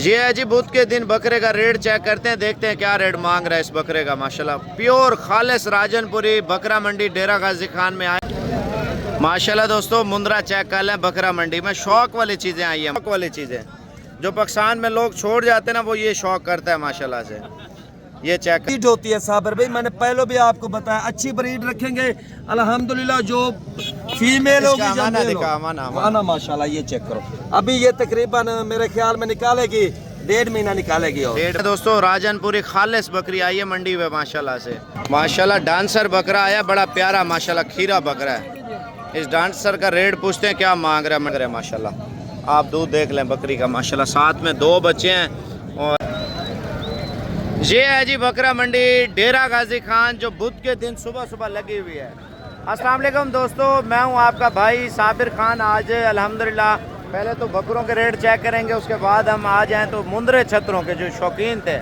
ये है जी बुध के दिन बकरे का रेट चेक करते हैं, देखते हैं क्या रेट मांग रहा है इस बकरे का। माशाल्लाह प्योर खालिस राजनपुरी बकरा मंडी डेरा गाजी खान में आए। माशाल्लाह दोस्तों मुंद्रा चेक कर लें, बकरा मंडी में शौक वाली चीज़ें आई हैं, शौक वाली चीज़ें जो पाकिस्तान में लोग छोड़ जाते हैं ना, वो ये शौक करता है माशाल्लाह से। ये चेक ब्रीड होती है साबर भाई, मैंने पहले भी आपको बताया अच्छी ब्रीड रखेंगे अल्हम्दुलिल्लाह। जो फीमेल होगी आना माशाल्लाह। ये चेक करो, अभी ये तकरीबन मेरे ख्याल में निकालेगी 1.5 महीना निकालेगी। और दोस्तों राजनपुरी खालिस बकरी आई है मंडी में माशाल्लाह से। माशाल्लाह डांसर बकरा आया, बड़ा प्यारा माशाल्लाह खीरा बकरा है। इस डांसर का रेट पूछते हैं क्या मांग रहा है माशाल्लाह। आप दूध देख लें बकरी का माशाल्लाह, साथ में 2 बच्चे हैं। और ये है जी बकरा मंडी डेरा गाजी खान जो बुध के दिन सुबह सुबह लगी हुई है। अस्सलाम वालेकुम दोस्तों, मैं हूं आपका भाई साबिर खान। आज अल्हम्दुलिल्लाह पहले तो बकरों के रेट चेक करेंगे, उसके बाद हम आ जाएं तो मुंद्रे छतरों के जो शौकीन थे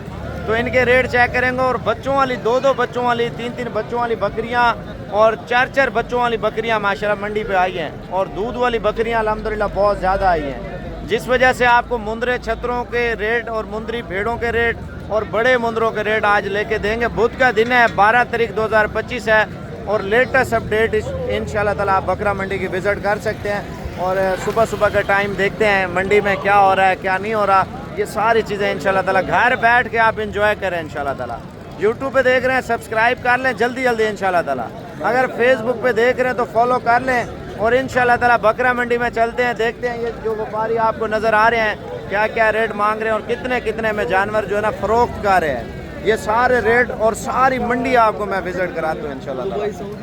तो इनके रेट चेक करेंगे। और बच्चों वाली 2-2 बच्चों वाली 3-3 बच्चों वाली बकरियां और 4-4 बच्चों वाली बकरियां माशाल्लाह मंडी पे आई हैं। और दूध वाली बकरियां अल्हम्दुलिल्लाह बहुत ज़्यादा आई हैं, जिस वजह से आपको मुंद्रे छतरों के रेट और मुंद्री भेड़ों के रेट और बड़े मुंद्रों के रेट आज लेके देंगे। बुध का दिन है, 12 तारीख 2025 है। और लेटेस्ट अपडेट इंशाल्लाह ताला आप बकरा मंडी की विज़िट कर सकते हैं। और सुबह सुबह का टाइम देखते हैं मंडी में क्या हो रहा है क्या नहीं हो रहा, ये सारी चीज़ें इंशाल्लाह ताला घर बैठ के आप इंजॉय करें इंशाल्लाह ताला। यूट्यूब पे देख रहे हैं सब्सक्राइब कर लें जल्दी जल्दी इंशाल्लाह ताला। अगर फेसबुक पे देख रहे हैं तो फॉलो कर लें। और इंशाल्लाह ताला बकरा मंडी में चलते हैं, देखते हैं ये जो व्यापारी आपको नज़र आ रहे हैं क्या क्या रेट मांग रहे हैं और कितने कितने में जानवर जो है ना फरोख्त कर रहे हैं। ये सारे रेट और सारी मंडी आपको मैं विज़िट कराता हूँ इंशाल्लाह।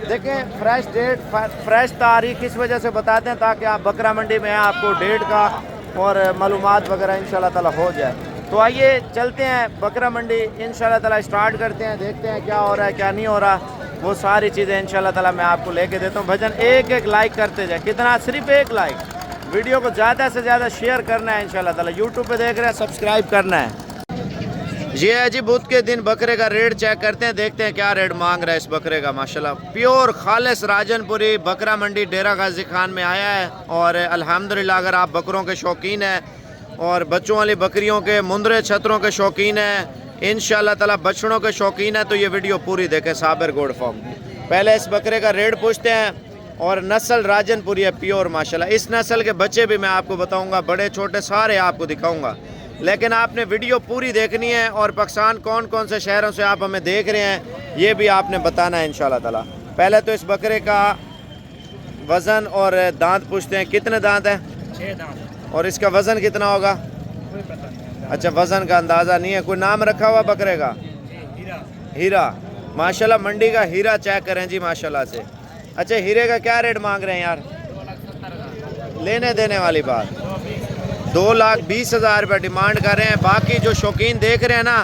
देखें फ्रेश डेट फ्रेश तारीख इस वजह से बताते हैं ताकि आप बकरा मंडी में आपको डेट का और मालूमात वगैरह इंशाल्लाह ताला हो जाए। तो आइए चलते हैं बकरा मंडी इंशाल्लाह ताला स्टार्ट करते हैं, देखते हैं क्या हो रहा है क्या नहीं हो रहा, वो सारी चीज़ें इंशाल्लाह ताला मैं आपको लेके देता हूँ। भजन एक लाइक करते जाए, कितना सिर्फ 1 लाइक, वीडियो को ज़्यादा से ज़्यादा शेयर करना है इंशाल्लाह ताला। यूट्यूब पे देख रहे हैं सब्सक्राइब करना है। ये है जी बुध के दिन बकरे का रेट चेक करते हैं, देखते हैं क्या रेट मांग रहा है इस बकरे का। माशाल्लाह प्योर खालिस राजनपुरी बकरा मंडी डेरा गाजी खान में आया है। और अल्हम्दुलिल्लाह अगर आप बकरों के शौकीन हैं और बच्चों वाली बकरियों के मुंद्रे छतरों के शौकीन हैं, इंशाल्लाह ताला बछड़ों के शौकीन है तो ये वीडियो पूरी देखें। साबिर गोड फार्म पहले इस बकरे का रेट पूछते हैं। और नस्ल राजनपुरी है प्योर माशाल्लाह। इस नस्ल के बच्चे भी मैं आपको बताऊंगा, बड़े छोटे सारे आपको दिखाऊंगा, लेकिन आपने वीडियो पूरी देखनी है। और पाकिस्तान कौन कौन से शहरों से आप हमें देख रहे हैं ये भी आपने बताना है इंशाल्लाह ताला। पहले तो इस बकरे का वज़न और दांत पूछते हैं, कितने दांत है? 6 दांत। और इसका वज़न कितना होगा? अच्छा वज़न का अंदाज़ा नहीं है। कोई नाम रखा हुआ बकरे का? हीरा। माशाल्लाह मंडी का हीरा चेक करें जी माशाल्लाह से। अच्छा हीरे का क्या रेट मांग रहे हैं यार? लेने देने वाली बात, 2,20,000 रुपये डिमांड कर रहे हैं। बाकी जो शौकीन देख रहे हैं ना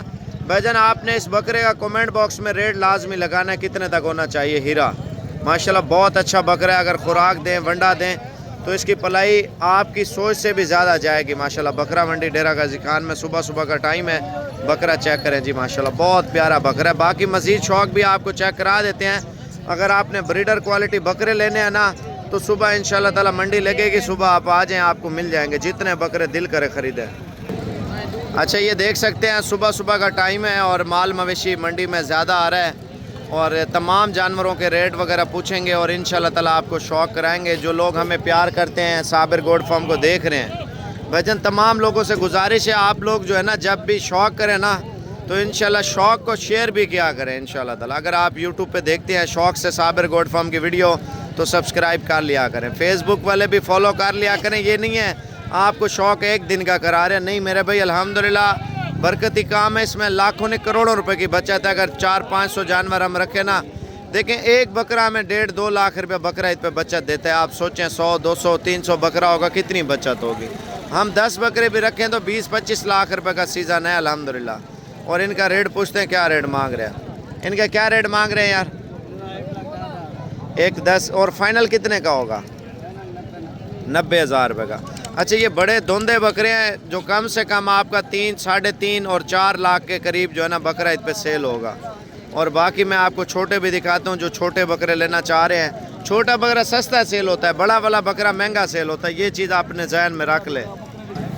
भाईजान, आपने इस बकरे का कमेंट बॉक्स में रेट लाजमी लगाना है कितने तक होना चाहिए। हीरा माशाल्लाह बहुत अच्छा बकरा है, अगर खुराक दें वंडा दें तो इसकी पलाई आपकी सोच से भी ज़्यादा जाएगी माशाल्लाह। बकरा मंडी डेरा गाजी खान में सुबह सुबह का टाइम है, बकरा चेक करें जी माशाल्लाह बहुत प्यारा बकरा है। बाकी मज़ीद शौक भी आपको चेक करा देते हैं। अगर आपने ब्रीडर क्वालिटी बकरे लेने हैं ना तो सुबह इंशाल्लाह ताला मंडी लगेगी, सुबह आप आ जाएं आपको मिल जाएंगे जितने बकरे दिल करे ख़रीदें। अच्छा ये देख सकते हैं सुबह सुबह का टाइम है और माल मवेशी मंडी में ज़्यादा आ रहा है। और तमाम जानवरों के रेट वगैरह पूछेंगे और इंशाल्लाह ताला आपको शौक़ कराएंगे। जो लोग हमें प्यार करते हैं साबिर गोड फार्म को देख रहे हैं भाईजान, तमाम लोगों से गुजारिश है आप लोग जो है ना जब भी शौक़ करें ना तो इंशाल्लाह शौक़ को शेयर भी किया करें इंशाल्लाह ताला। अगर आप यूट्यूब पे देखते हैं शौक़ से साबिर गोड फार्म की वीडियो तो सब्सक्राइब कर लिया करें। फेसबुक वाले भी फॉलो कर लिया करें। ये नहीं है आपको शौक़ एक दिन का करा रहे हैं, नहीं मेरे भाई अल्हम्दुलिल्लाह बरकती काम है, इसमें लाखों ने करोड़ों रुपए की बचत है। अगर 400-500 जानवर हम रखें ना, देखें एक बकरा में 1.5-2 लाख रुपये बकरा इस पर बचत देता है। आप सोचें 100-200-300 बकरा होगा कितनी बचत होगी। हम 10 बकरे भी रखें तो 20-25 लाख रुपए का सीज़न है अल्हम्दुलिल्लाह। और इनका रेट पूछते हैं क्या रेट मांग रहे हैं। इनका क्या रेट मांग रहे हैं यार? 1,10 और फाइनल कितने का होगा? 90,000 रुपये का। अच्छा ये बड़े धुंधे बकरे हैं जो कम से कम आपका 3, 3.5 और 4 लाख के करीब जो है ना बकरा इस पर सेल होगा। और बाकी मैं आपको छोटे भी दिखाता हूँ जो छोटे बकरे लेना चाह रहे हैं। छोटा बकरा सस्ता सेल होता है, बड़ा वाला बकरा महंगा सेल होता है, ये चीज़ आपने जहन में रख ले।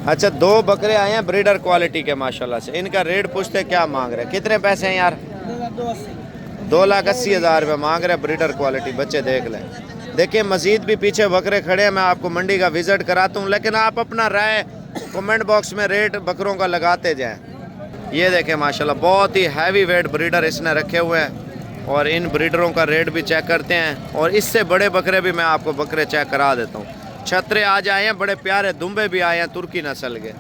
अच्छा 2 बकरे आए हैं ब्रीडर क्वालिटी के माशाल्लाह से। इनका रेट पूछते हैं क्या मांग रहे हैं, कितने पैसे हैं यार? 2,80,000 रुपये मांग रहे हैं ब्रीडर क्वालिटी। बच्चे देख लें। देखिए मज़ीद भी पीछे बकरे खड़े हैं, मैं आपको मंडी का विज़िट कराता हूँ, लेकिन आप अपना राय कमेंट बॉक्स में रेट बकरों का लगाते जाएं। ये देखें माशाल्लाह बहुत ही हैवी वेट ब्रीडर इसने रखे हुए हैं और इन ब्रीडरों का रेट भी चेक करते हैं। और इससे बड़े बकरे भी मैं आपको बकरे चेक करा देता हूँ। छतरे आज आए हैं, बड़े प्यारे दुम्बे भी आए हैं तुर्की नस्ल के।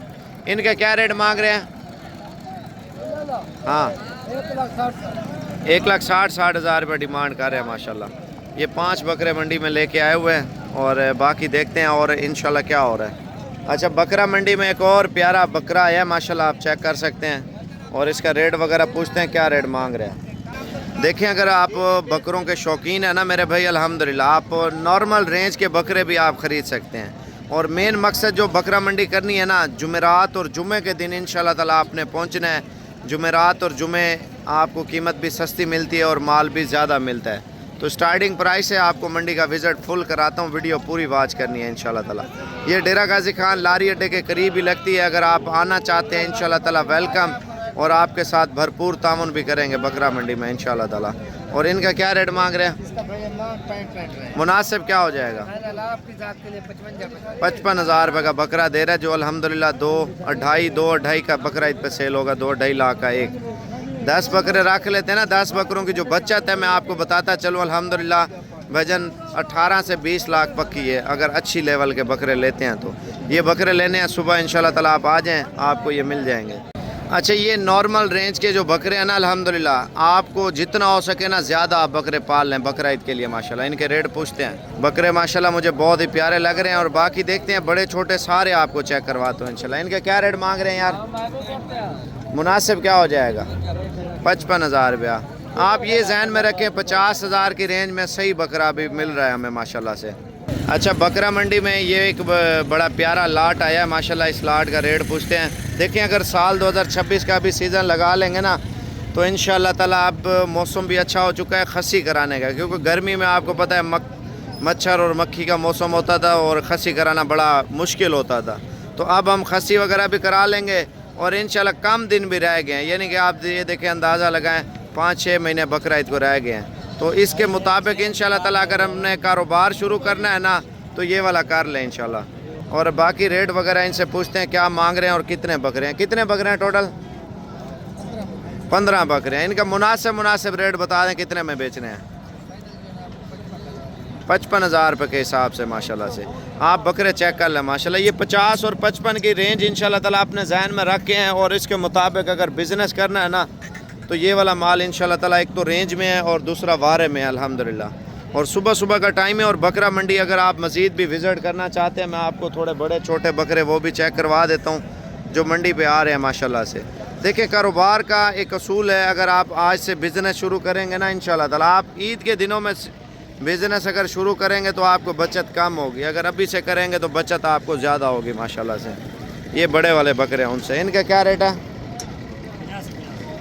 इनके क्या रेट मांग रहे हैं? हाँ 1,60,000 रुपये डिमांड कर रहे हैं माशाल्लाह। ये 5 बकरे मंडी में लेके आए हुए हैं और बाकी देखते हैं और इंशाल्लाह क्या हो रहा है। अच्छा बकरा मंडी में एक और प्यारा बकरा आया है माशाल्लाह, आप चेक कर सकते हैं और इसका रेट वगैरह पूछते हैं क्या रेट मांग रहे हैं। देखिए अगर आप बकरों के शौकीन हैं ना मेरे भाई, अल्हम्दुलिल्लाह आप नॉर्मल रेंज के बकरे भी आप ख़रीद सकते हैं। और मेन मकसद जो बकरा मंडी करनी है ना, जुमेरात और जुमे के दिन इंशाल्लाह ताला आपने पहुंचना है। जुमेरात और जुमे आपको कीमत भी सस्ती मिलती है और माल भी ज़्यादा मिलता है। तो स्टार्टिंग प्राइस है, आपको मंडी का विज़िट फुल कराता हूँ, वीडियो पूरी वॉच करनी है इंशाल्लाह ताला। ये डेरा गाजी खान लारी अड्डे के करीब ही लगती है। अगर आप आना चाहते हैं इंशाल्लाह ताला वेलकम, और आपके साथ भरपूर तामुन भी करेंगे बकरा मंडी में इंशाल्लाह ताला। और इनका क्या रेट मांग रहे हैं? मुनासिब क्या हो जाएगा? 55,000 रुपये का बकरा दे रहा है, जो अल्हम्दुलिल्लाह 2.5 का बकरा इत पे सेल होगा, 2.5 लाख का एक। 10 बकरे रख लेते हैं ना, 10 बकरों की जो बचत है मैं आपको बताता चलूँ, अल्हम्दुलिल्लाह भजन 18 से 20 लाख पक्की है अगर अच्छी लेवल के बकरे लेते हैं। तो ये बकरे लेने हैं सुबह इंशाल्लाह ताला, आप आ जाएँ आपको ये मिल जाएंगे। अच्छा ये नॉर्मल रेंज के जो बकरे हैं ना, अल्हम्दुलिल्लाह आपको जितना हो सके ना ज़्यादा आप बकरे पाल लें बकरा ईद के लिए माशाल्लाह। इनके रेट पूछते हैं। बकरे माशाल्लाह मुझे बहुत ही प्यारे लग रहे हैं और बाकी देखते हैं बड़े छोटे सारे आपको चेक करवाता हूँ इंशाल्लाह। इनके क्या रेट मांग रहे हैं यार? मुनासिब क्या हो जाएगा? 55,000 रुपया। आप ये जहन में रखें 50,000 की रेंज में सही बकरा भी मिल रहा है हमें माशाल्लाह से। अच्छा बकरा मंडी में ये एक बड़ा प्यारा लाट आया है माशाल्लाह, इस लाट का रेट पूछते हैं। देखिए अगर साल 2026 का भी सीज़न लगा लेंगे ना तो इंशाल्लाह ताला अब मौसम भी अच्छा हो चुका है खस्सी कराने का, क्योंकि गर्मी में आपको पता है मच्छर और मक्खी का मौसम होता था और खस्सी कराना बड़ा मुश्किल होता था। तो अब हम खस्सी वगैरह भी करा लेंगे और इंशाल्लाह कम दिन भी रह गए हैं, यानी कि आप ये देखें अंदाज़ा लगाएं 5-6 महीने बकरा ईद को रह गए हैं। तो इसके मुताबिक इंशाल्लाह ताला अगर हमने कारोबार शुरू करना है ना तो ये वाला कर लें इंशाल्लाह। और बाकी रेट वगैरह इनसे पूछते हैं क्या मांग रहे हैं और कितने बकरे हैं। कितने बकरे हैं टोटल? 15 बकरे हैं। इनका मुनासिब रेट बता दें कितने में बेचने हैं? 55,000 रुपये के हिसाब से माशाल्लाह से। आप बकरे चेक कर लें माशाल्लाह। ये 50 और 55 की रेंज इंशाल्लाह ताला अपने जहन में रखे हैं और इसके मुताबिक अगर बिज़नेस करना है ना तो ये वाला माल इंशाल्लाह ताला एक तो रेंज में है और दूसरा वारे में है अल्हम्दुलिल्लाह। और सुबह का टाइम है और बकरा मंडी अगर आप मज़ीद भी विज़िट करना चाहते हैं, मैं आपको थोड़े बड़े छोटे बकरे वो भी चेक करवा देता हूँ जो मंडी पे आ रहे हैं माशाल्लाह से। देखिए कारोबार का एक असूल है, अगर आप आज से बिज़नेस शुरू करेंगे ना इंशाल्लाह ताला, आप ईद के दिनों में बिज़नेस अगर शुरू करेंगे तो आपको बचत कम होगी, अगर अभी से करेंगे तो बचत आपको ज़्यादा होगी माशाल्लाह से। ये बड़े वाले बकरे हैं उनसे। इनका क्या रेट है?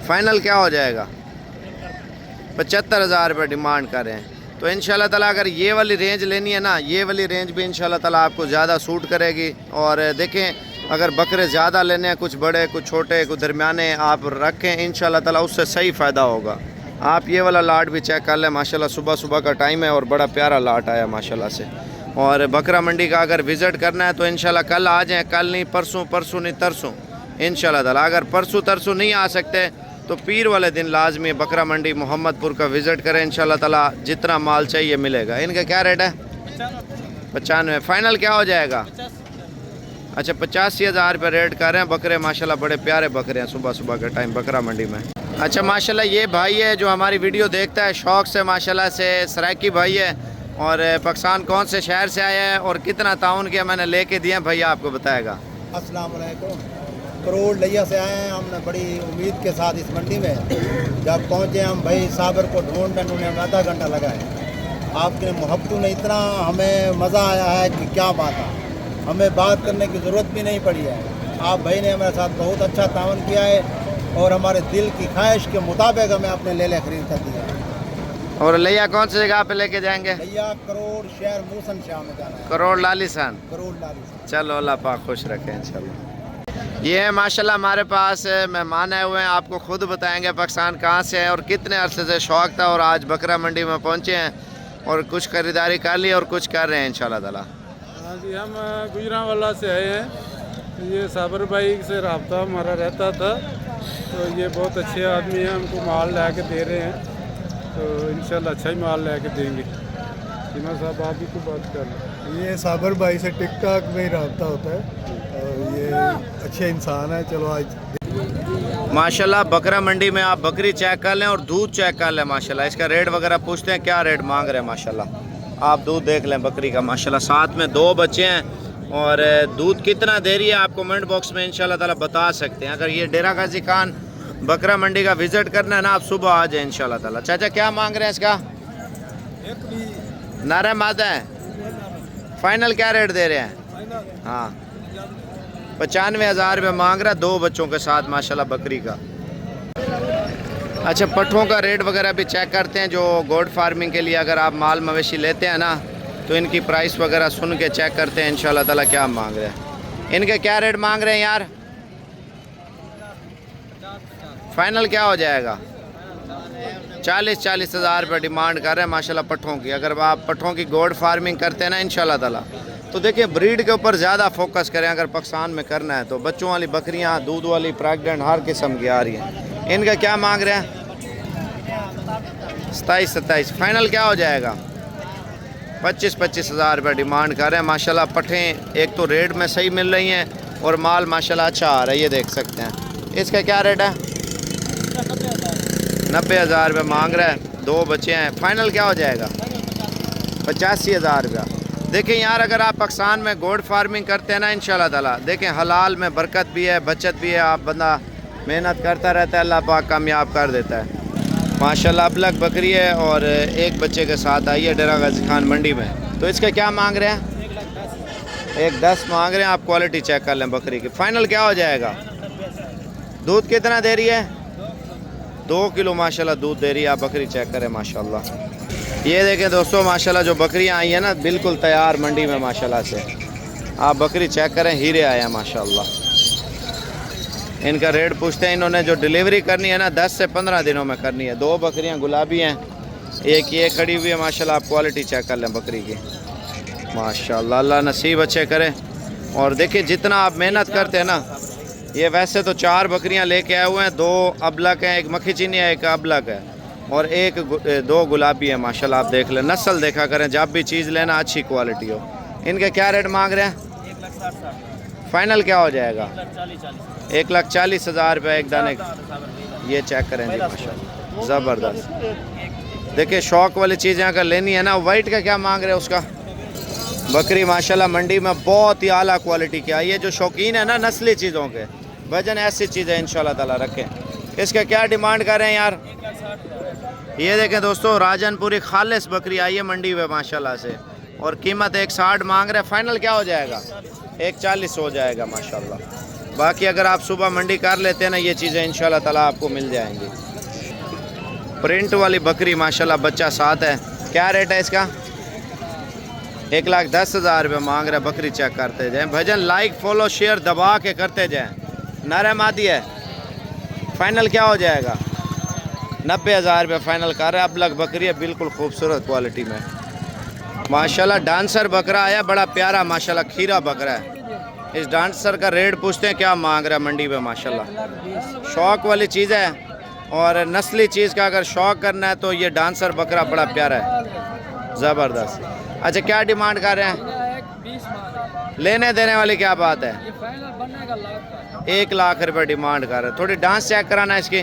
फाइनल क्या हो जाएगा? 75,000 रुपये डिमांड कर रहे हैं। तो इंशाल्लाह ताला अगर ये वाली रेंज लेनी है ना, ये वाली रेंज भी इंशाल्लाह ताला आपको ज़्यादा सूट करेगी। और देखें अगर बकरे ज़्यादा लेने हैं, कुछ बड़े कुछ छोटे कुछ दरमियाने आप रखें इंशाल्लाह ताला उससे सही फ़ायदा होगा। आप ये वाला लाट भी चेक कर लें माशाल्लाह, सुबह का टाइम है और बड़ा प्यारा लाट आया माशाल्लाह से। और बकरा मंडी का अगर विज़िट करना है तो इंशाल्लाह कल आ जाएँ, कल नहीं परसों नहीं तरसों इंशाल्लाह ताला। अगर परसों तरसों नहीं आ सकते तो पीर वाले दिन लाजमी बकरा मंडी मोहम्मदपुर का विज़िट करें इंशाल्लाह ताला, जितना माल चाहिए मिलेगा। इनका क्या रेट है? 95। फाइनल क्या हो जाएगा? अच्छा 85,000 रुपये रेट कर रहे हैं बकरे माशाल्लाह, बड़े प्यारे बकरे हैं सुबह का टाइम बकरा मंडी में। अच्छा माशाल्लाह ये भाई है जो हमारी वीडियो देखता है शौक़ से माशाल्लाह से, सराइकी भाई है और पाकिस्तान कौन से शहर से आया है और कितना ताउन किया मैंने लेके दिया भैया आपको बताएगा। अस्सलाम वालेकुम। करोड़ लिया से आए हैं, हमने बड़ी उम्मीद के साथ इस मंडी में जब पहुंचे हम भाई साबर को ढूंढने हमें आधा घंटा लगा है। आपके मोहब्बतों ने इतना हमें मज़ा आया है कि क्या बात है, हमें बात करने की ज़रूरत भी नहीं पड़ी है। आप भाई ने हमारे साथ बहुत अच्छा तावन किया है और हमारे दिल की ख्वाहिश के मुताबिक हमें अपने लेले खरीद कर दिया। और लिया कौन सी जगह पे लेके जाएंगे? लिया करोड़ शहर मूसन शाह में जाना है। करोड़ लालिसान। करोड़ लालिसान। चलो अल्लाह पाक खुश रखे इंशाल्लाह। ये है माशाल्लाह हमारे पास मेहमान आए हुए हैं, आपको खुद बताएंगे पाकिस्तान कहाँ से है और कितने अरसे से शौक़ था और आज बकरा मंडी में पहुँचे हैं और कुछ खरीदारी कर ली और कुछ कर रहे हैं इंशाल्लाह ताला। हाँ जी, हम गुजरांवाला से आए हैं। ये साबर भाई से रब्ता हमारा रहता था, तो ये बहुत अच्छे आदमी हैं, हमको माल ला के दे रहे हैं, तो इंशाल्लाह अच्छा ही माल ला के देंगे। सीमा साहब आप भी तो बात कर लें। ये साबर भाई से टिकटॉक में ही रब्ता होता है और ये अच्छे इंसान है। चलो आज माशाल्लाह बकरा मंडी में आप बकरी चेक कर लें और दूध चेक कर लें माशाल्लाह। इसका रेट वगैरह पूछते हैं क्या रेट मांग रहे हैं माशाल्लाह। आप दूध देख लें बकरी का माशाल्लाह। साथ में 2 बच्चे हैं और दूध कितना दे रही है आप कमेंट बॉक्स में इंशाल्लाह ताला बता सकते हैं। अगर ये डेरा गाजी खान बकरा मंडी का विज़िट करना है ना, आप सुबह आ जाए इंशाल्लाह ताला। चाचा क्या मांग रहे हैं इसका? नारा मादा है, फाइनल क्या रेट दे रहे हैं? हाँ 95,000 रुपये मांग रहा है 2 बच्चों के साथ माशाल्लाह बकरी का। अच्छा पट्ठों का रेट वगैरह भी चेक करते हैं, जो गोट फार्मिंग के लिए अगर आप माल मवेशी लेते हैं ना तो इनकी प्राइस वगैरह सुन के चेक करते हैं इंशाल्लाह ताला क्या मांग रहे हैं। इनके क्या रेट मांग रहे हैं यार? फाइनल क्या हो जाएगा? 40,000 रुपये डिमांड कर रहे हैं माशाल्लाह पट्ठों की। अगर आप पट्ठों की गोट फार्मिंग करते हैं ना इंशाल्लाह ताला तो देखिए ब्रीड के ऊपर ज़्यादा फोकस करें। अगर पाकिस्तान में करना है तो बच्चों वाली बकरियां, दूध वाली, प्रेग्नेंट हर किस्म की आ रही हैं। इनका क्या मांग रहे हैं? 27,000। फाइनल क्या हो जाएगा? 25,000 रुपये डिमांड कर रहे हैं माशाल्लाह। पट्ठें एक तो रेट में सही मिल रही हैं और माल माशाल्लाह अच्छा आ रहा है, ये देख सकते हैं। इसका क्या रेट है? 90,000 रुपये मांग रहा है। 2 बच्चे हैं, फाइनल क्या हो जाएगा? 85,000 रुपया। देखें यार अगर आप पाकिस्तान में गोट फार्मिंग करते हैं ना इंशाल्लाह ताला, देखें हलाल में बरकत भी है, बचत भी है। आप बंदा मेहनत करता रहता है, अल्लाह पाक कामयाब कर देता है माशाल्लाह। अबलग बकरी है और 1 बच्चे के साथ आई है डेरा गाजी खान मंडी में। तो इसका क्या मांग रहे हैं? 1,10 मांग रहे हैं। आप क्वालिटी चेक कर लें बकरी की। फाइनल क्या हो जाएगा? दूध कितना दे रही है? 2 किलो माशाल्लाह दूध दे रही है। आप बकरी चेक करें माशाल्लाह। ये देखें दोस्तों माशाल्लाह जो बकरियां आई हैं ना बिल्कुल तैयार मंडी में माशाल्लाह से। आप बकरी चेक करें, हीरे आए हैं माशाल्लाह। इनका रेट पूछते हैं। इन्होंने जो डिलीवरी करनी है ना 10 से 15 दिनों में करनी है। 2 बकरियां गुलाबी हैं, एक ये खड़ी हुई है माशाल्लाह। आप क्वालिटी चेक कर लें बकरी की माशाल्लाह। अल्लाह नसीब अच्छे करे। और देखिए जितना आप मेहनत करते हैं ना, ये वैसे तो 4 बकरियां लेके आए हुए हैं, 2 अबलग हैं, एक मक्खी चीनी है, एक अबलग है और 2 गुलाबी है माशाल्लाह। आप देख लें, नस्ल देखा करें, जब भी चीज़ लेना अच्छी क्वालिटी हो। इनके क्या रेट मांग रहे हैं? 1,60,000। फाइनल क्या हो जाएगा? 1,40,000। 1,40,000 रुपये एक दाने। ये चेक करें जी माशाल्लाह ज़बरदस्त। देखिए शौक़ वाली चीज़ें अगर लेनी है ना। वाइट का क्या मांग रहे हैं उसका? बकरी माशाल्लाह मंडी में बहुत ही आला क्वालिटी की आई है। जो शौकीन है ना नस्ली चीज़ों के, वजन ऐसी चीज़ें इंशाल्लाह ताला रखें। इसका क्या डिमांड कर रहे हैं यार? ये देखें दोस्तों राजनपुरी खालिस बकरी आई है मंडी में माशाल्लाह से और कीमत 1,60 मांग रहे हैं। फाइनल क्या हो जाएगा? 1,40 हो जाएगा माशाल्लाह। बाकी अगर आप सुबह मंडी कर लेते हैं ना ये चीज़ें इंशाल्लाह ताला आपको मिल जाएंगी। प्रिंट वाली बकरी माशाल्लाह, बच्चा साथ है। क्या रेट है इसका? 1,10,000 रुपये मांग रहे हैं। बकरी चेक करते जाएँ भजन, लाइक फॉलो शेयर दबा के करते जाएँ। नारा मादी है। फाइनल क्या हो जाएगा? 90,000 रुपये फाइनल कर रहे हैं। अबलग बकरी है, बिल्कुल खूबसूरत क्वालिटी में माशाल्लाह। डांसर बकरा आया बड़ा प्यारा माशाल्लाह, खीरा बकरा है। इस डांसर का रेट पूछते हैं क्या मांग रहा है मंडी में माशाल्लाह। शौक़ वाली चीज़ है और नस्ली चीज़ का अगर शौक़ करना है तो ये डांसर बकरा बड़ा प्यारा है, ज़बरदस्त। अच्छा क्या डिमांड कर रहे हैं? लेने देने वाली क्या बात है? 1 लाख रुपये डिमांड कर रहे हैं। थोड़ी डांस चेक कराना इसकी।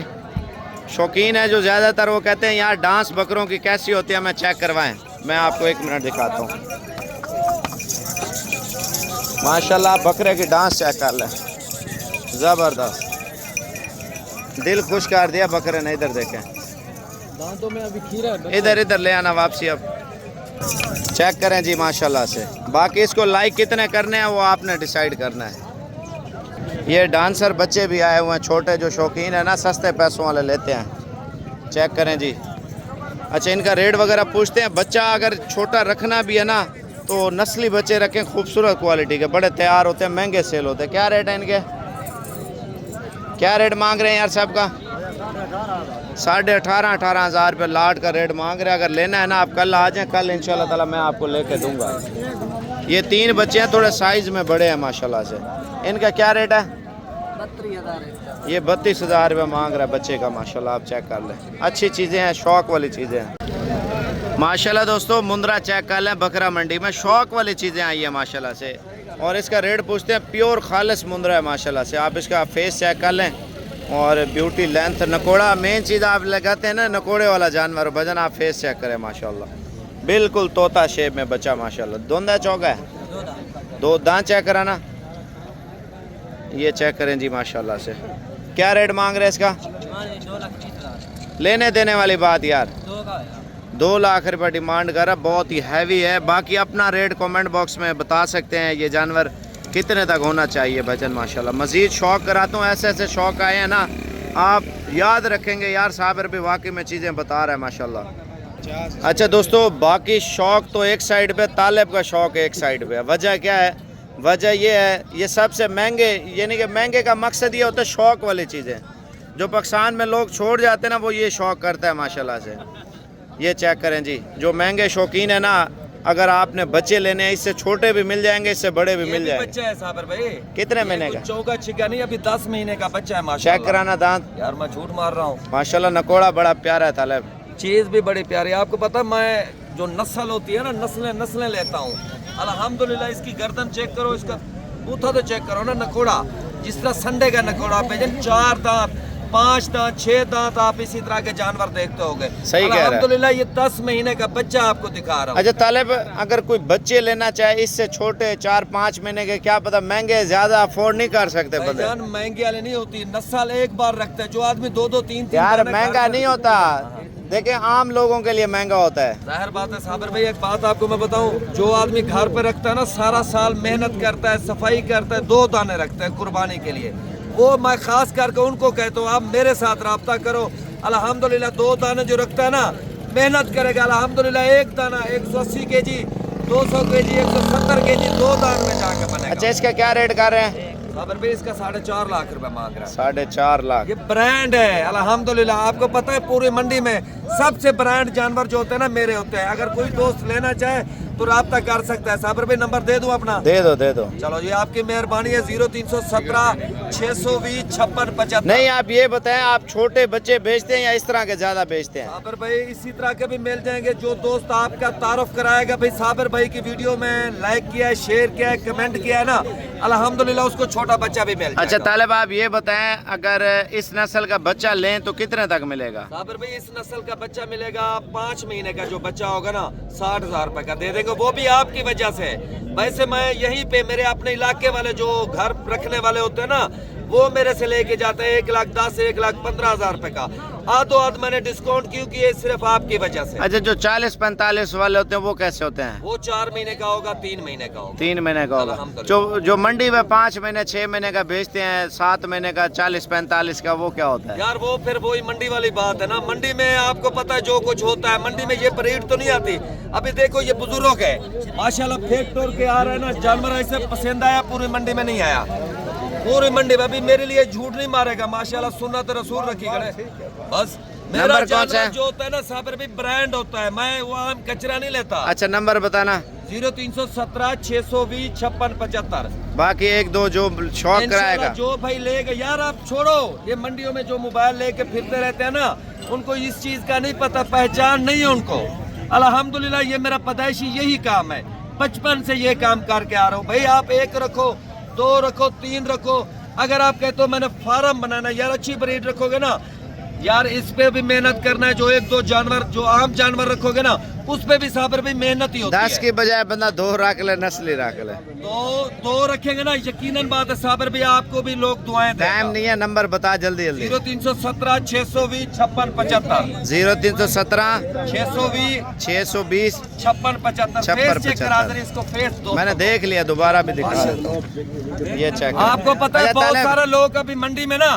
शौकीन है जो ज़्यादातर, वो कहते हैं यार डांस बकरों की कैसी होती है, हमें चेक करवाएं। मैं आपको 1 मिनट दिखाता हूँ माशाल्लाह। बकरे की डांस चेक कर लें, ज़बरदस्त। दिल खुश कर दिया बकरे ने। इधर देखें, दांतों में अभी खीरा है। इधर ले आना वापसी। अब चेक करें जी माशाल्लाह से। बाकी इसको लाइक कितने करने हैं वो आपने डिसाइड करना है। ये डांसर बच्चे भी आए हुए हैं छोटे, जो शौकीन है ना सस्ते पैसों वाले लेते हैं। चेक करें जी। अच्छा इनका रेट वगैरह पूछते हैं। बच्चा अगर छोटा रखना भी है ना तो नस्ली बच्चे रखें, खूबसूरत क्वालिटी के, बड़े तैयार होते हैं, महंगे सेल होते हैं। क्या रेट है इनके? क्या रेट मांग रहे हैं यार साहब का? 18,500 रुपये लाट का रेट मांग रहे हैं। अगर लेना है ना आप कल आ जाएं, कल इंशाल्लाह ताला मैं आपको लेके दूंगा। ये 3 बच्चे हैं, थोड़े साइज़ में बड़े हैं माशाल्लाह से। इनका क्या रेट है? 32,000। ये 32,000 रुपये मांग रहा है बच्चे का माशाल्लाह। आप चेक कर लें, अच्छी चीज़ें हैं, शौक वाली चीज़ें हैं माशाल्लाह। दोस्तों मुंद्रा चेक कर लें, बकरा मंडी में शौक वाली चीज़ें आई हैं माशाल्लाह से। और इसका रेट पूछते हैं, प्योर खालिस मुंद्रा है माशाल्लाह से। आप इसका फेस चेक कर लें और ब्यूटी लेंथ नकोड़ा मेन चीज़ आप लगाते हैं ना, नकोड़े वाला जानवर वजन आप फेस चेक करें माशाल्लाह। बिल्कुल तोता शेप में बच्चा माशाल्लाह। दोंदा चौका है, 2 दांत चेक कराना, ये चेक करें जी माशाल्लाह से। क्या रेट मांग रहे हैं इसका? 2,20,000। लेने देने वाली बात यार, 2 लाख रुपये डिमांड कर रहा, बहुत ही हैवी है। बाकी अपना रेट कमेंट बॉक्स में बता सकते हैं ये जानवर कितने तक होना चाहिए भजन माशाल्लाह। मज़ीद शौक कराता हूँ, ऐसे ऐसे शौक आए हैं ना, आप याद रखेंगे यार साबिर भी वाकई में चीज़ें बता रहा है माशाल्लाह। अच्छा दोस्तों, बाकी शौक तो एक साइड पे, तालिब का शौक एक साइड पे है। वजह क्या है? वजह ये है, ये सबसे महंगे, यानी कि महंगे का मकसद ये होता है शौक वाली चीज़ें। जो पाकिस्तान में लोग छोड़ जाते हैं ना, वो ये शौक करता है माशाल्लाह से। ये चेक करें जी, जो महंगे शौकीन है ना, अगर आपने बच्चे लेने हैं, इससे छोटे भी मिल जाएंगे, इससे बड़े भी मिल जाएंगे। बच्चा है साबर भाई। कितने महीने का? चौका छिका नहीं, अभी 10 महीने का बच्चा है माशाल्लाह। चेक कराना दांत यार मैं झूठ मार रहा हूँ माशाल्लाह। नकोड़ा बड़ा प्यारा है तालिब, चीज़ भी बड़ी प्यारी है। आपको पता है, मैं जो नस्ल होती है ना, नस्लें लेता हूँ अल्हम्दुलिल्लाह। इसकी गर्दन चेक करो, इसका बूथा तो चेक करो ना, नकोड़ा जिस तरह संडे का नकोड़ा पे 4 दांत, 5 दांत, 6 दांत, आप इसी तरह के जानवर देखते होगे। सही कह रहा है। अल्हम्दुलिल्लाह ये 10 महीने का बच्चा आपको दिखा रहा हूँ। अच्छा तालिब, अगर कोई बच्चे लेना चाहे इससे छोटे 4-5 महीने के, क्या पता महंगे ज्यादा अफोर्ड नहीं कर सकते बंदे। भाईजान महंगी वाले नहीं होती, नस्ल एक बार रखता है। जो आदमी 2-2, 3-3 यार महंगा नहीं होता, देखिए आम लोगों के लिए महंगा होता है। जाहिर बात है साबिर भाई, एक बात आपको मैं बताऊं, जो आदमी घर पे रखता है ना, सारा साल मेहनत करता है, सफाई करता है, 2 दाने रखता है कुर्बानी के लिए, वो मैं खास करके उनको कहता हूँ आप मेरे साथ रब्ता करो। अल्हम्दुलिल्लाह 2 दाने जो रखता है ना, मेहनत करेगा अल्हम्दुलिल्लाह, 1 दाना 180 kg, 200 kg, 170 kg 2 दान में जाके बनेगा। अच्छा इसका क्या रेट कर रहे हैं? साबिर भाई इसका 4.5 लाख रुपए मांग रहा है। 4.5 लाख। ये ब्रांड है अल्हम्दुलिल्लाह। आपको पता है पूरी मंडी में सबसे ब्रांड जानवर जो होते हैं ना, मेरे होते हैं। अगर कोई दोस्त लेना चाहे तो राब्ता कर सकता है। साबिर भाई नंबर दे दूं अपना? दे दो दे दो। चलो ये आपकी मेहरबानी है। 0317 620 56 75। नहीं आप ये बताएं, आप छोटे बच्चे बेचते हैं या इस तरह के ज्यादा बेचते हैं? साबिर भाई इसी तरह के भी मिल जाएंगे। जो दोस्त आपका तारुफ कराएगा भाई साबिर भाई की वीडियो में लाइक किया है, शेयर किया है, कमेंट किया है ना, अल्हम्दुलिल्लाह उसको छोटा बच्चा भी मिल जाएगा। अच्छा तालिब आप ये बताएं, अगर इस नस्ल का बच्चा लें तो कितने तक मिलेगा? साबिर भाई इस नस्ल का बच्चा मिलेगा 5 महीने का जो बच्चा होगा ना, 60,000 रुपए का दे देंगे, वो भी आपकी वजह से। वैसे मैं यहीं पे मेरे अपने इलाके वाले जो घर रखने वाले होते हैं ना, वो मेरे से लेके जाते हैं 1,10,000 1,15,000 रुपए का। आधो आध मैंने डिस्काउंट क्यों किए, सिर्फ आपकी वजह से। अच्छा जो 40-45 वाले होते हैं वो कैसे होते हैं? वो 4 महीने का होगा, 3 महीने का होगा। 3 महीने का होगा। अल्हम्दुलिल्लाह। जो मंडी में 5 महीने 6 महीने का बेचते हैं, 7 महीने का 40-45 का, वो क्या होता है? यार वो फिर वही मंडी वाली बात है ना। मंडी में आपको पता है जो कुछ होता है, मंडी में ये परेड तो नहीं आती। अभी देखो ये बुजुर्ग है माशाल्लाह, फेंक तोड़ के आ रहा है ना, जानवर ऐसे पसंद आया, पूरी मंडी में नहीं आया। पूरी मंडी में अभी मेरे लिए झूठ नहीं मारेगा माशाल्लाह, सुन्नत रसूल रखी गए। बस मेरा नंबर कौन सा जानवर है? जो होता है ना साबिर भी ब्रांड होता है, मैं वो आम कचरा नहीं लेता। अच्छा नंबर बताना। 0317 620 56 75। बाकी 1-2 जो शौक कराएगा। जो भाई लेगा यार, आप छोड़ो ये मंडियों में जो मोबाइल लेके फिरते रहते हैं ना, उनको इस चीज का नहीं पता, पहचान नहीं है उनको। अल्हम्दुलिल्लाह ये मेरा पैदाइशी यही काम है, बचपन से ये काम करके आ रहा हूँ। भाई आप 1 रखो, 2 रखो, 3 रखो। अगर आप कहते हो मैंने फार्म बनाना, यार अच्छी ब्रीड रखोगे ना यार, इस पे भी मेहनत करना है। जो 1-2 जानवर जो आम जानवर रखोगे ना, उस पे भी साबिर भी मेहनत ही होती है। 10 की बजाय बंदा 2 रख ले, नस्ली रख ले। तो 2 रखेंगे ना, यकीनन बात है साबिर भी आपको भी लोग दुआएं देगा। टाइम नहीं है, नंबर बता जल्दी जल्दी। 0317 620 56 75। 0317 620 620 56 75। 56 फेस चेक करा 75। दे इसको, फेस दो। मैंने देख लिया, दोबारा भी दिखा देता हूं। ये चेक आपको पता है अच्छा, बहुत तालिब, सारे लोग अभी मंडी में ना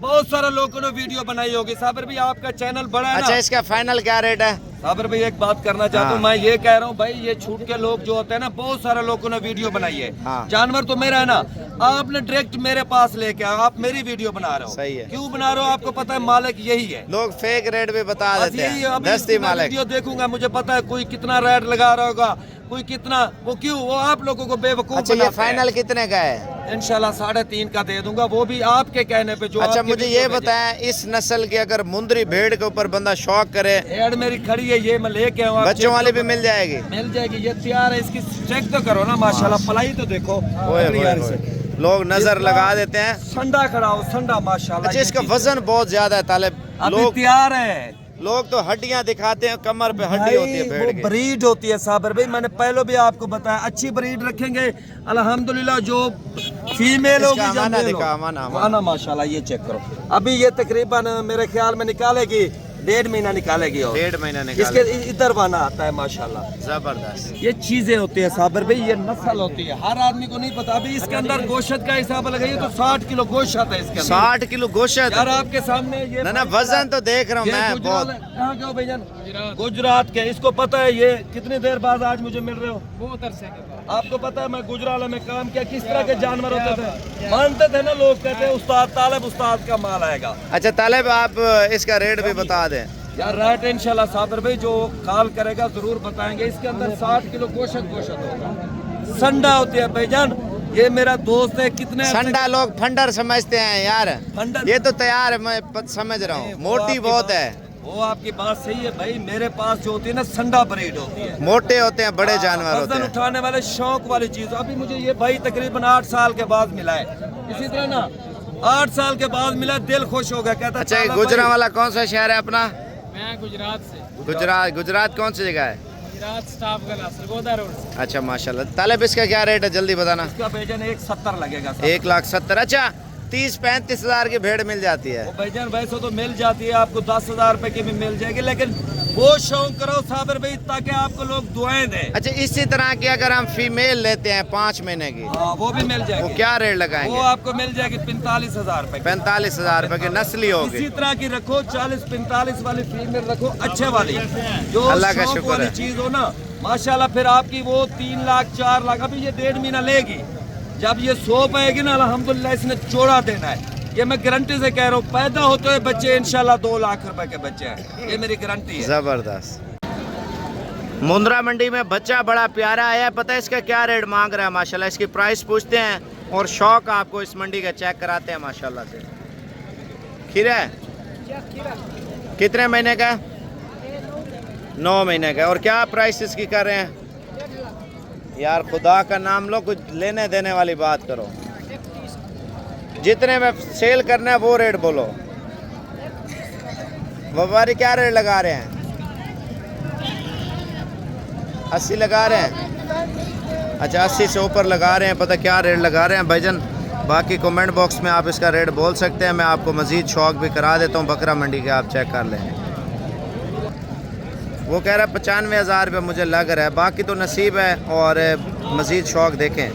बहुत सारे लोगों ने वीडियो बनाई होगी। साबिर भाई आपका चैनल बड़ा है अच्छा ना। इसका फाइनल क्या रेट है? साबिर भाई एक बात करना चाहता हूँ, हाँ। मैं ये कह रहा हूँ भाई, ये छूट के लोग जो होते हैं ना, बहुत सारे लोगों ने वीडियो बनाई है। हाँ। जानवर तो मेरा है ना, आपने डायरेक्ट मेरे पास लेके आओ, आप मेरी वीडियो बना रहे हो। सही है। क्यों बना रहे हो? आपको पता है मालिक यही है। लोग फेक रेट भी बता बस देते यही है। हैं, अभी दस्ती इसकी मैं मालिक। वीडियो देखूंगा, मुझे पता है कोई कितना रेट लगा रहा होगा, कोई कितना, वो क्यों, वो आप लोगों को बेवकूफ अच्छा ये बनाते हैं। फाइनल कितने का है? इंशाल्लाह 3.5 का दे दूंगा, वो भी आपके कहने पे। जो अच्छा आपके मुझे वीडियो ये भेजे। बताएं, इस नस्ल की अगर मुंदरी भेड़ के ऊपर बंदा शौक करे, एड मेरी खड़ी है, ये मैं लेके आऊँ, आप बच्चों चेक वाली तो भी करो। मिल जाएगी? मिल जाएगी, ये तैयार है, इसकी चेक तो करो ना, माशाल्लाह पलाई तो देखो। ओए अपनी ओए यार ओए। से। लोग नजर इसका लगा देते हैं। संडा खड़ा हो, संडा माशाल्लाह। अच्छा ये इसका चीज़ वजन बहुत ज्यादा है तालिब। अभी लोग तैयार है। लोग तो हड्डियां दिखाते हैं, कमर पे हड्डी होती है भाई भेड़ वो की। ब्रीड होती है साबिर भाई, मैंने पहले भी आपको बताया, अच्छी ब्रीड रखेंगे अल्हम्दुलिल्लाह। जो फीमेल इसका होगी, अमाना जब दिखा, अमाना। आना माशाल्लाह, ये चेक करो। अभी ये तकरीबन मेरे ख्याल में निकालेगी 1.5 महीना निकालेगी। और 1.5 महीना इसके निकाले। इधर बना आता है माशाल्लाह। जबरदस्त। ये चीजें होती है साबिर भाई, ये नस्ल होती है, हर आदमी को नहीं पता। अभी इसके अंदर गोश्त का हिसाब लगाइए तो 60 किलो गोश्त आता है इसके अंदर। 60 किलो गोश्त? यार आपके सामने ये ना वजन तो देख रहा हूँ ये मैं गुजरात बहुत। कहाँ के हो भाईजान? गुजरात के। इसको पता है ये कितनी देर बाद आज मुझे मिल रहे हो? बहुत अरसे के बाद। आपको पता है मैं गुजरात में काम किया, किस तरह के जानवर होते थे, मानते थे ना लोग, कहते हैं उस्ताद तालिब उस्ताद का माल आएगा। अच्छा तालिब आप इसका रेट भी बता दें। यार रेट इंशाल्लाह साबिर भाई जो कॉल करेगा जरूर बताएंगे। इसके अंदर 60 किलो गोश्त होगा, संडा होती है भाईजान। ये मेरा दोस्त है, कितने संडा लोग फंडर समझते हैं यार, फंडर। ये तो तैयार है, मैं समझ रहा हूँ, वो मोटी आपकी बहुत बात- है। वो आपकी बात सही है भाई, मेरे पास जो होती है ना संडा ब्रीड होती है, मोटे होते हैं, बड़े जानवर होते वजन हैं। उठाने वाले शौक वाली चीज। अभी मुझे ये भाई तकरीबन 8 साल के बाद मिला है। इसी तरह ना 8 साल के बाद मिला, दिल खुश हो गया, कहता अच्छा "चलो गुजरा भाई, वाला कौन सा शहर है अपना? मैं गुजरात से। गुजरात। गुजरात कौन सी जगह है? गुजरात स्टाफ गला सरगोदा रोड से। अच्छा माशाल्लाह। तालिब इसका क्या रेट है जल्दी बताना। इसका भाईजान 170 लगेगा। 1,70,000। अच्छा 30-35 हजार की भेड़ मिल जाती है। वो भाईजान वैसे तो मिल जाती है, आपको 10,000 रुपए की भी मिल जाएगी, लेकिन वो शौक करो साबिर भाई ताकि आपको लोग दुआएं दें। अच्छा इसी तरह की अगर हम फीमेल लेते हैं 5 महीने की, हाँ वो भी मिल वो जाएगी। क्या रेट वो लगाएंगे? आपको मिल जाएगी 45,000 रुपए की। 45,000 रुपए की नस्ली होगी। इसी तरह की रखो, 40-45 वाली फीमेल रखो, अच्छे वाली, जो अल्लाह का शौक शुक्र वाली है। चीज हो ना माशाल्लाह, फिर आपकी वो 3 लाख 4 लाख। अभी ये 1.5 महीना लेगी, जब ये 100 पाएगी ना अल्हम्दुलिल्लाह इसने जोड़ा देना है। ये मैं गारंटी से कह रहा हूँ, पैदा होते हुए बच्चे इंशाल्लाह 2 लाख रुपए के बच्चे हैं, ये मेरी गारंटी है। जबरदस्त। मुंद्रा मंडी में बच्चा बड़ा प्यारा आया है, पता है इसका क्या रेट मांग रहा है? माशाल्लाह इसकी प्राइस पूछते हैं और शौक आपको इस मंडी का चेक कराते हैं माशाल्लाह से। खीरा है? कितने महीने का? 9 महीने का। और क्या प्राइस इसकी कर रहे हैं? यार खुदा का नाम लो, कुछ लेने देने वाली बात करो। जितने में सेल करना है वो रेट बोलो। व्यापारी क्या रेट लगा रहे हैं? 80 लगा रहे हैं। अच्छा 80 से ऊपर लगा रहे हैं, पता क्या रेट लगा रहे हैं भाईजान? बाकी कमेंट बॉक्स में आप इसका रेट बोल सकते हैं, मैं आपको मज़ीद शौक भी करा देता हूँ बकरा मंडी के, आप चेक कर लें। वो कह रहा है 95,000 रुपये मुझे लग रहा है, बाकी तो नसीब है और मज़ीद शौक देखें।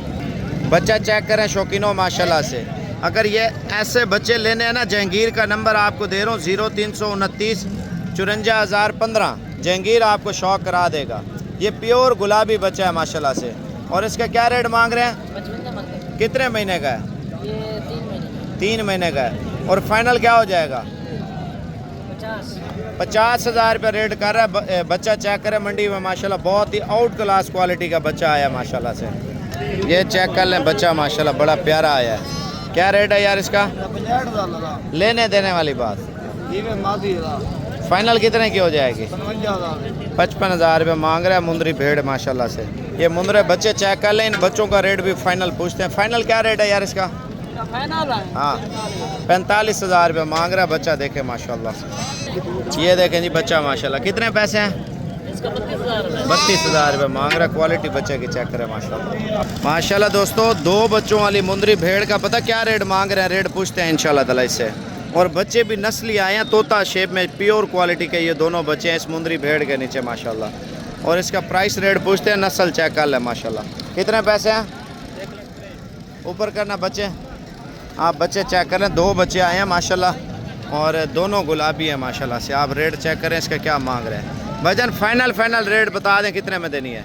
बच्चा चेक करें शौकीनों माशाल्लाह से। अगर ये ऐसे बच्चे लेने हैं ना, जहांगीर का नंबर आपको दे रहा हूँ 0329 54,015। जहांगीर आपको शौक करा देगा। ये प्योर गुलाबी बच्चा है माशाल्लाह से। और इसका क्या रेट मांग रहे हैं? कितने महीने का है? ये 3 महीने। 3 महीने का है। और फाइनल क्या हो जाएगा? 50,000 रुपये रेट कर रहा है। बच्चा चेक करें मंडी में माशाल्लाह, बहुत ही आउट क्लास क्वालिटी का बच्चा आया माशाल्लाह से। ये चेक कर लें, बच्चा माशाल्लाह बड़ा प्यारा आया है। क्या रेट है यार इसका? लेने देने वाली बात। फाइनल कितने की हो जाएगी? 55,000 रुपये मांग रहा है मुंदरी भेड़ माशाल्लाह से। ये मुंदरे बच्चे चेक कर लें, इन बच्चों का रेट भी फाइनल पूछते हैं। फाइनल क्या रेट है यार इसका? हाँ 45,000 रुपये मांग रहा है बच्चा। देखे माशाल्लाह, ये देखें जी बच्चा माशाल्लाह। कितने पैसे हैं? 32,000 रुपये मांग रहा है। क्वालिटी बच्चे की चेक करें माशाल्लाह। माशाल्लाह दोस्तों, 2 बच्चों वाली मुंदरी भेड़ का पता क्या रेट मांग रहे हैं? रेट पूछते हैं इंशाल्लाह ताला इससे। और बच्चे भी नस्ली आए हैं, तोता शेप में, प्योर क्वालिटी के ये दोनों बच्चे हैं इस मुंदरी भेड़ के नीचे माशाल्लाह। और इसका प्राइस रेट पूछते हैं, नस्ल चेक कर ले माशाल्लाह। कितने पैसे हैं? ऊपर करना बच्चे आप बच्चे चेक करें, 2 बच्चे आए हैं माशाल्लाह और दोनों गुलाबी हैं माशाल्लाह से। आप रेट चेक करें इसका क्या मांग रहे हैं। भाईजान फाइनल रेट बता दें कितने में देनी है?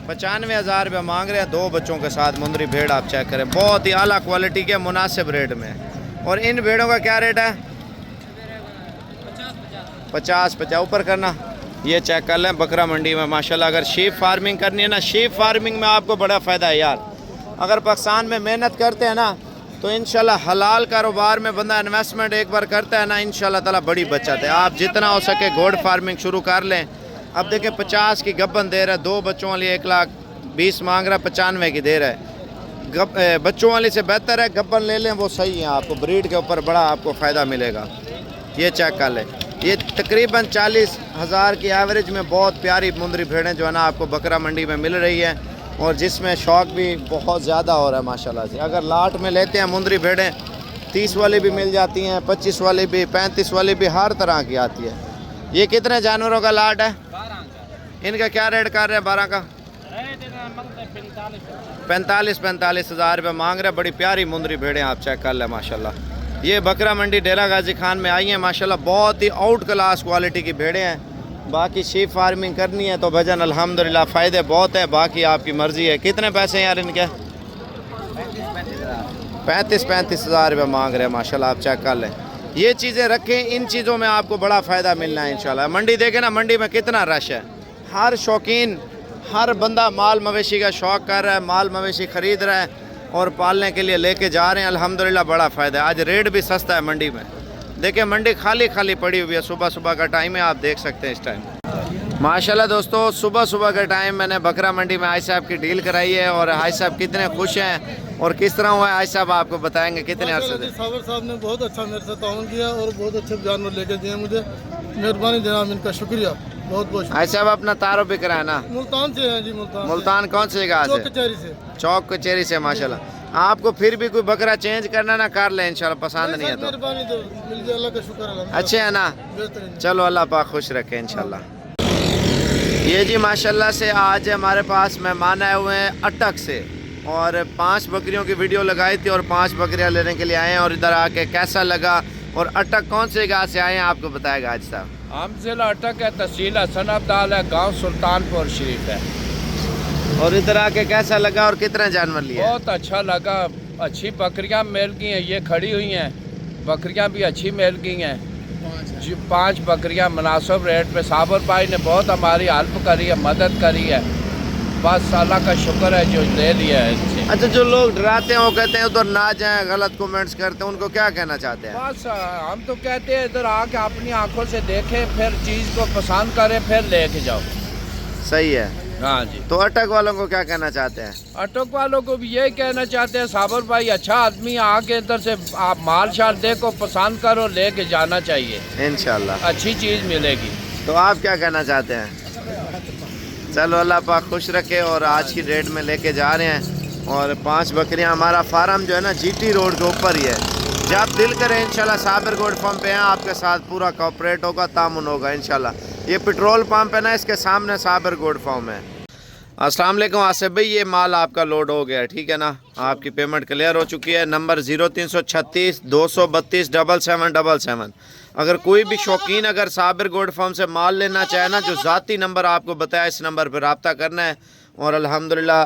95,000 रुपये मांग रहे हैं 2 बच्चों के साथ। मुंदरी भेड़ आप चेक करें, बहुत ही आला क्वालिटी के मुनासिब रेट में। और इन भेड़ों का क्या रेट है? 50 ऊपर करना। ये चेक कर लें बकरा मंडी में माशाल्लाह। अगर शीप फार्मिंग करनी है ना, शीप फार्मिंग में आपको बड़ा फ़ायदा है यार। अगर पाकिस्तान में मेहनत करते हैं ना तो इंशाल्लाह हलाल कारोबार में बंदा इन्वेस्टमेंट एक बार करता है ना, इंशाल्लाह ताला बड़ी बचत है। आप जितना हो सके गोड फार्मिंग शुरू कर लें। अब देखें 50 की गब्बन दे रहा है, 2 बच्चों वाली 1,20,000 मांग रहा है, 95 की दे रहा है। बच्चों वाली से बेहतर है गब्बन ले लें, वो सही है। आपको ब्रीड के ऊपर बड़ा आपको फ़ायदा मिलेगा। ये चेक कर लें, ये तकरीबन 40,000 की एवरेज में बहुत प्यारी मुंदरी भेड़ें जो है ना आपको बकरा मंडी में मिल रही है। और जिसमें शौक भी बहुत ज़्यादा हो रहा है माशाल्लाह से। अगर लाट में लेते हैं मुंदरी भेड़ें 30 वाली भी मिल जाती हैं, 25 वाली भी, 35 वाली भी, हर तरह की आती है। ये कितने जानवरों का लाट है? 12 इनका क्या रेट कर रहे हैं? 12 का 45,000 रुपये मांग रहे हैं। बड़ी प्यारी मुंदरी भेड़ें आप चेक कर लें माशाल्लाह। ये बकरा मंडी डेरा गाजी खान में आई हैं माशाल्लाह। बहुत ही आउट क्लास क्वालिटी की भेड़ें हैं। बाकी शीप फार्मिंग करनी है तो भजन अल्हम्दुलिल्लाह फ़ायदे बहुत है। बाकी आपकी मर्ज़ी है। कितने पैसे हैं यार इनके? 35,000 रुपये मांग रहे हैं माशाल्लाह। आप चेक कर लें, ये चीज़ें रखें, इन चीज़ों में आपको बड़ा फ़ायदा मिलना है इंशाल्लाह। मंडी देखें ना, मंडी में कितना रश है। हर शौकीन, हर बंदा माल मवेशी का शौक़ कर रहा है, माल मवेशी ख़रीद रहा है और पालने के लिए लेके जा रहे हैं। अल्हम्दुलिल्लाह बड़ा फ़ायदा है। आज रेट भी सस्ता है मंडी में। देखिए मंडी खाली पड़ी हुई है। सुबह का टाइम है, आप देख सकते हैं इस टाइम माशाल्लाह। दोस्तों सुबह का टाइम मैंने बकरा मंडी में हाई साहब की डील कराई है और हाई साहब कितने खुश हैं और किस तरह हुआ है हाई साहब आपको बताएंगे। कितने अर्से से साबर साहब ने बहुत अच्छा मेरे से ताउन किया और बहुत अच्छे जानवर लेके दिए मुझे। मेहरबानी जनाब, इनका शुक्रिया, बहुत हाई साहब अपना तारुफ भी कराए ना? मुल्तान से हैं जी। मुल्तान कौन से जगह से? चौक कचेरी से माशाल्लाह। आपको फिर भी कोई बकरा चेंज करना ना कर ले इंशाल्लाह, पसंद नहीं है तो। अल्लाह का शुक्र है। अच्छे है ना? चलो अल्लाह पाक खुश रखे इंशाल्लाह। ये जी माशाल्लाह से आज हमारे पास मेहमान आए हुए हैं अटक से और 5 बकरियों की वीडियो लगाई थी और 5 बकरियां लेने के लिए आए हैं। और इधर आके कैसा लगा और अटक कौन से जगह से आए हैं आपको बताएगा आज साहब। हम जिला अटक है, तहसील हसन अब्दाल है, गांव सुल्तानपुर शरीफ है। और इधर आके कैसा लगा और कितने जानवर लिए? बहुत अच्छा लगा। अच्छी बकरियां मिल गई हैं, ये खड़ी हुई हैं। बकरियां भी अच्छी मिल गई हैं। 5 बकरियां मुनासिब रेट पे। साबर भाई ने बहुत हमारी हेल्प करी है, मदद करी है। बस अल्लाह का शुक्र है जो ले लिया है इनसे। अच्छा, जो लोग डराते हैं वो कहते हैं उधर ना जाएं, गलत कमेंट्स करते हैं, उनको क्या कहना चाहते हैं? बस हम तो कहते हैं इधर आके अपनी आंखों से देखें, फिर चीज़ को पसंद करें, फिर लेके जाओ। सही है। हाँ जी। तो अटक वालों को क्या कहना चाहते हैं? अटक वालों को भी यही कहना चाहते हैं, साबर भाई अच्छा आदमी, आके इधर से आप माल शाल देखो, पसंद करो, लेके जाना चाहिए, इंशाल्लाह अच्छी चीज़ मिलेगी। तो आप क्या कहना चाहते हैं? चलो अल्लाह पाक खुश रखे। और आज की डेट में लेके जा रहे हैं और 5 बकरियां। हमारा फार्म जो है ना GT रोड के ऊपर ही है। जब दिल करे इंशाल्लाह साबर गोड फार्म पे हैं, आपके साथ पूरा कोऑपरेट होगा, तामुन होगा इंशाल्लाह। ये पेट्रोल पंप है ना, इसके सामने साबर गोड फार्म है। अस्सलाम वालेकुम आसिफ भाई, ये माल आपका लोड हो गया, ठीक है ना? आपकी पेमेंट क्लियर हो चुकी है। नंबर 0336 232 7777। अगर कोई भी शौकीन अगर साबिर गोड फार्म से माल लेना चाहे ना, जो ज़ाती नंबर आपको बताया इस नंबर पर रब्ता करना है। और अल्हम्दुलिल्लाह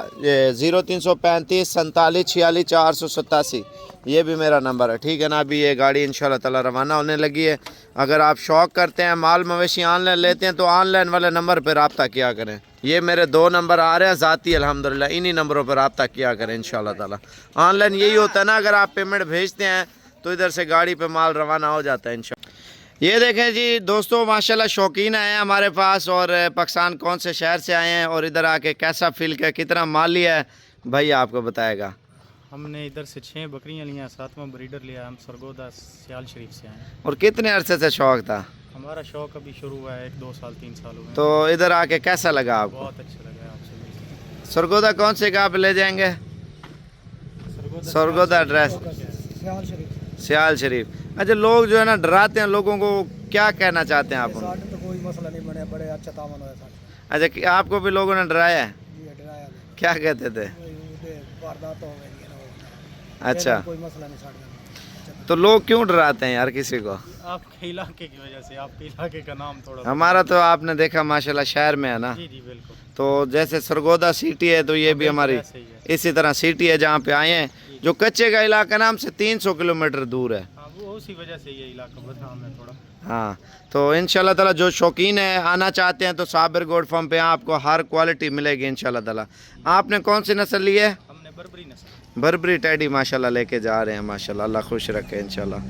0335 47 46 487 ये भी मेरा नंबर है, ठीक है ना? अभी ये गाड़ी इंशाल्लाह ताला रवाना होने लगी है। अगर आप शौक़ करते हैं माल मवेशी ऑनलाइन लेते हैं तो ऑनलाइन वाले नंबर पर रब्ता किया करें। ये मेरे 2 नंबर आ रहे हैं ज़ाती, अल्हम्दुलिल्लाह इन्हीं नंबरों पर रब्ता किया करें इंशाल्लाह ताला। ऑनलाइन यही होता है ना, अगर आप पेमेंट भेजते हैं तो इधर से गाड़ी पे माल रवाना हो जाता है इंशाल्लाह। ये देखें जी दोस्तों, माशाल्लाह शौकीन आए हैं हमारे पास और पाकिस्तान कौन से शहर से आए हैं और इधर आके कैसा फील किया, कितना माल लिया है, भाई आपको बताएगा। हमने इधर से 6 बकरियां लिया, 7वां ब्रीडर लिया। हम सरगोदा सियाल शरीफ से आए। और कितने अरसे से शौक़ था? हमारा शौक़ अभी शुरू हुआ है, 1-2 साल 3 साल हुए। तो इधर आके कैसा लगा आपको? बहुत अच्छा लगा आपसे। सरगोदा कौन से जगह पे ले जाएंगे? सरगोदा एड्रेस सियाल शरीफ। अच्छा, लोग जो है ना डराते हैं, लोगों को क्या कहना चाहते हैं आप? तो कोई मसला नहीं बने, बड़े अच्छा तामन हुआ था। अच्छा, आपको भी लोगों ने डराया है? क्या कहते थे? अच्छा, कोई मसला नहीं साढ़े तो लोग क्यों डराते हैं यार किसी को? आपके इलाके की वजह से, आपके इलाके का नाम थोड़ा हमारा तो आपने देखा माशाल्लाह शहर में है ना, जी जी बिल्कुल। तो जैसे सरगोदा सिटी है तो ये भी हमारी वैसे ही है। इसी तरह सिटी है जहाँ पे आए हैं, जो कच्चे का इलाका नाम से 300 किलोमीटर दूर है। हाँ वो उसी वजह से ये इलाका बदनाम है थोड़ा। हाँ, तो इंशाल्लाह ताला जो शौकीन है आना चाहते हैं तो साबिर गोट फार्म पे आपको हर क्वालिटी मिलेगी इंशाल्लाह ताला। आपने कौन सी नस्ल ली है? हमने बर्बरी नस्ल बर्बरी टैडी माशाल्लाह लेके जा रहे हैं, माशाल्लाह, अल्लाह खुश रखे इंशाल्लाह।